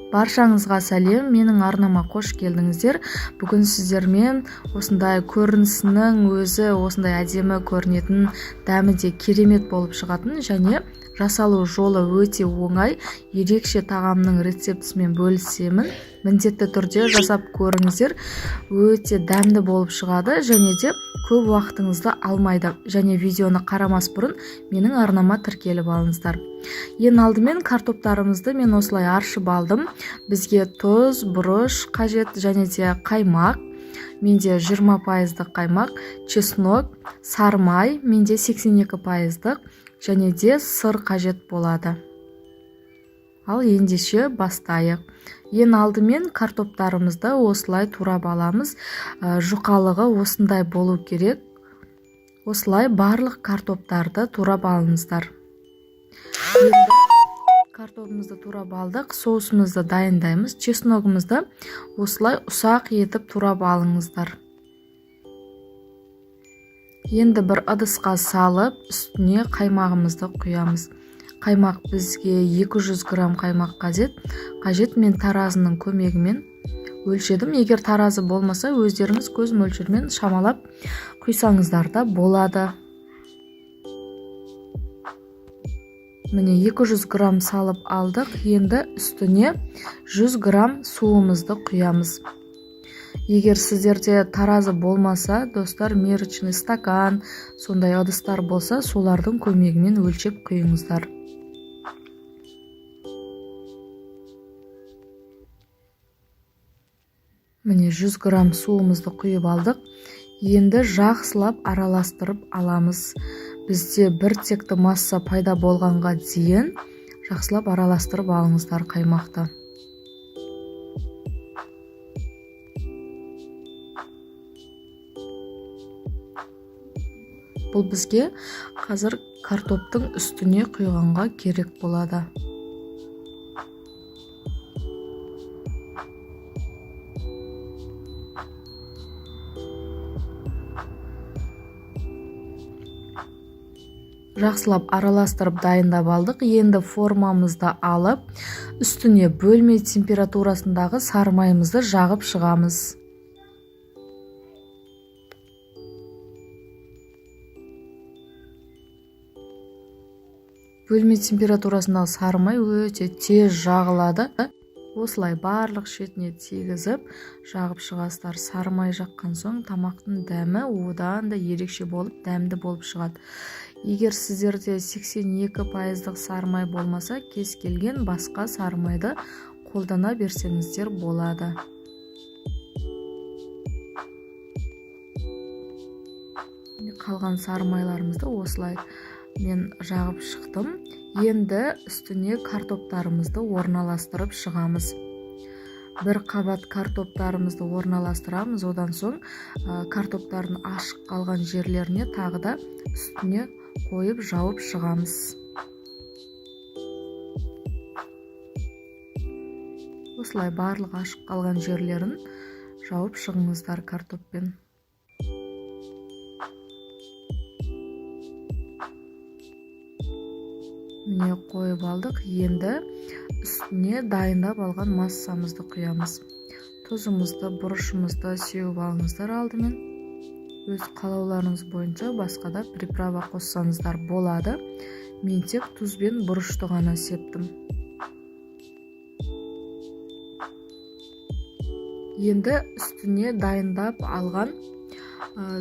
Баршаңызға сәлем, менің арнама қош келдіңіздер. Бүгін сіздермен осындай көрінісінің өзі осындай әдемі көрінетін, дәмі де керемет болып шығатын және жасалу жолы өте оңай, ерекше тағамның рецептісімен бөлісемін. Міндетті түрде жасап көріңіздер. Өте дәмді болып шығады және де көп уақытыңызды алмайды. Және видеоны қарамас бұрын менің арнама тіркеліп алыңыздар. Ең алдымен картоптарымызды мен осылай аршып алдым. Бізге тұз, бұрыш қажет және де қаймақ. Менде 20% қаймақ, чеснок, сармай, менде 82% және де сыр қажет болады. Ал ендеше бастайық. Ең алдымен картоптарымызды осылай турап аламыз. Жұқалығы осындай болу керек. Осылай барлық картоптарды турап алыңыздар. Енді картопымызды турап алдық, соусымызды дайындаймыз. Чесногымызды осылай ұсақ етіп турап алыңыздар. Енді бір ыдысқа салып, үстіне қаймағымызды құямыз. Қаймақ бізге 200 грамм қаймақ қажет. Мен таразының көмегімен өлшедім. Егер таразы болмаса, өздеріңіз көз мөлшермен шамалап құйсаңыздар да болады. Міне 200 грамм салып алдық. Енді үстіне 100 грамм суымызды құямыз. Егер сіздерде таразы болмаса, достар, мерочный стакан, сондай ыдыстар болса, солардың көмегімен өлшеп құйыңыздар. Міне 100 грамм суымызды құйып алдық. Енді жақсылап араластырып аламыз. Бізде бір текті масса пайда болғанға дейін жақсылап араластырып алыңыздар қаймақты. Бұл бізге қазір картоптың үстіне құйғанға керек болады. Жақсылап араластырып дайындап алдық. Енді формамызды алып, үстіне бөлме температурасындағы сармайымызды жағып шығамыз. Бөлме температурасындағы сармай өте тез жағылады. Осылай барлық шетіне тигізіп, жағып шығасыздар. Сармай жаққан соң тамақтың дәмі одан да ерекше болып, дәмді болып шығады. Егер сіздерде 82% сармай болмаса, кез келген басқа сармайды қолдана берсеңіздер болады. Қалған сармайларымызды осылай мен жағып шықтым. Енді үстіне картоптарымызды орналастырып шығамыз. Бір қабат картоптарымызды орналастырамыз, одан соң картоптардың ашық қалған жерлеріне тағы да үстіне қойып жауып шығамыз. Осылай барлық ашық қалған жерлерін жауып шығыңыздар картоппен. Міне қойып алдық. Енді үстіне дайындап алған массамызды құямыз. Тұзымызды, бұрышымызды сеуіп алыңыздар алдымен. Өз қалауларыңыз бойынша басқа да приправа қоссаңыздар болады. Мен тек тұз бен бұрышты ғана септім. Енді үстіне дайындап алған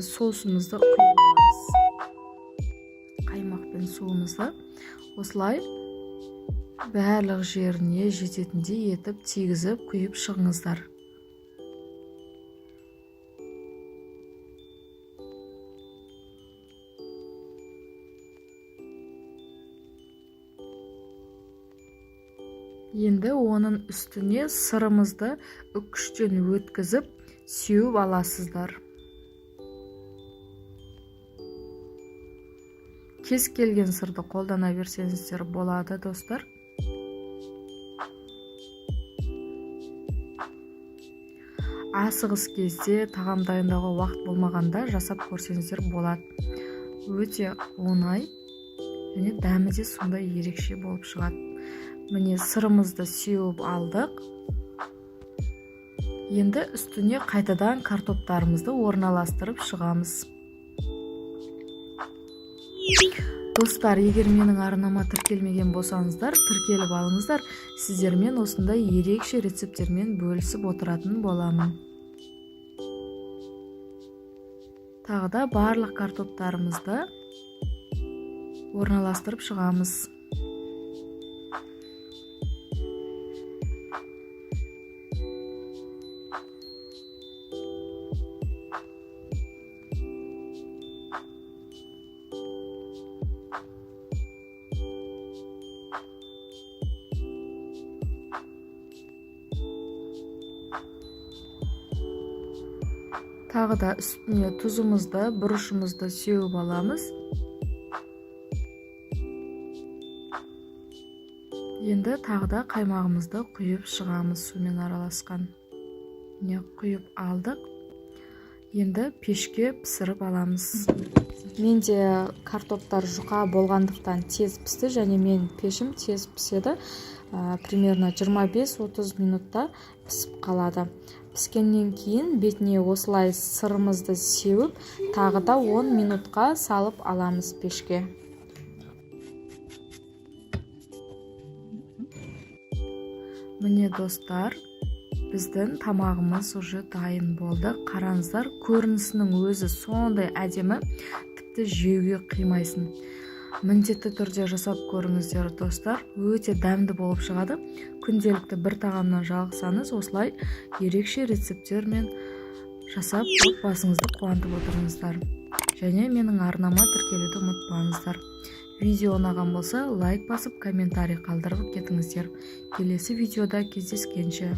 соусымызды құйып аламыз. Қаймақ пен суымызды осылай барлық жеріне жететіндей етіп тигізіп құйып шығыңыздар. Енді оның үстіне сырымызды үккіштен өткізіп сеуіп аласыздар. Кез келген сырды қолдана берсеңіздер болады, достар. Асығыс кезде, тағам дайындауға уақыт болмағанда жасап көрсеңіздер болады. Өте оңай және дәмі де сондай ерекше болып шығады. Міне сырымызды сеуіп алдық. Енді үстіне қайтадан картоптарымызды орналастырып шығамыз. Достар, егер менің арнама тіркелмеген болсаңыздар, тіркеліп алыңыздар. Сіздермен осындай ерекше рецепттермен бөлісіп отыратын боламын. Тағы да барлық картоптарымызды орналастырып шығамыз. Тағы да үстіне тұзымызды, бұрышымызды сеуіп аламыз. Енді тағы да қаймағымызды құйып шығамыз, сумен араласқан. Не құйып алдық. Енді пешке пісіріп аламыз. Менде картоптар жұқа болғандықтан тез пісті, және мен пешім тез піседі. Примерно 25-30 минутта пісіп қалады. Піскеннен кейін бетіне осылай сырымызды сеуіп, тағы да 10 минутқа салып аламыз пешке. Міне достар, біздің тамағымыз уже дайын болды. Қараңыздар, көрінісінің өзі сондай әдемі, тіпті жеуге қимайсың. Міндетті түрде жасап көріңіздер достар, өте дәмді болып шығады. Күнделікті бір тағамнан жалықсаңыз, осылай ерекше рецепттермен жасап отбасыңызды қуантып отырыңыздар. Және менің арнама тіркелуді ұмытпаңыздар. Видео ұнаған болса, лайк басып, комментарий қалдырып кетіңіздер. Келесі видеода кездескенше.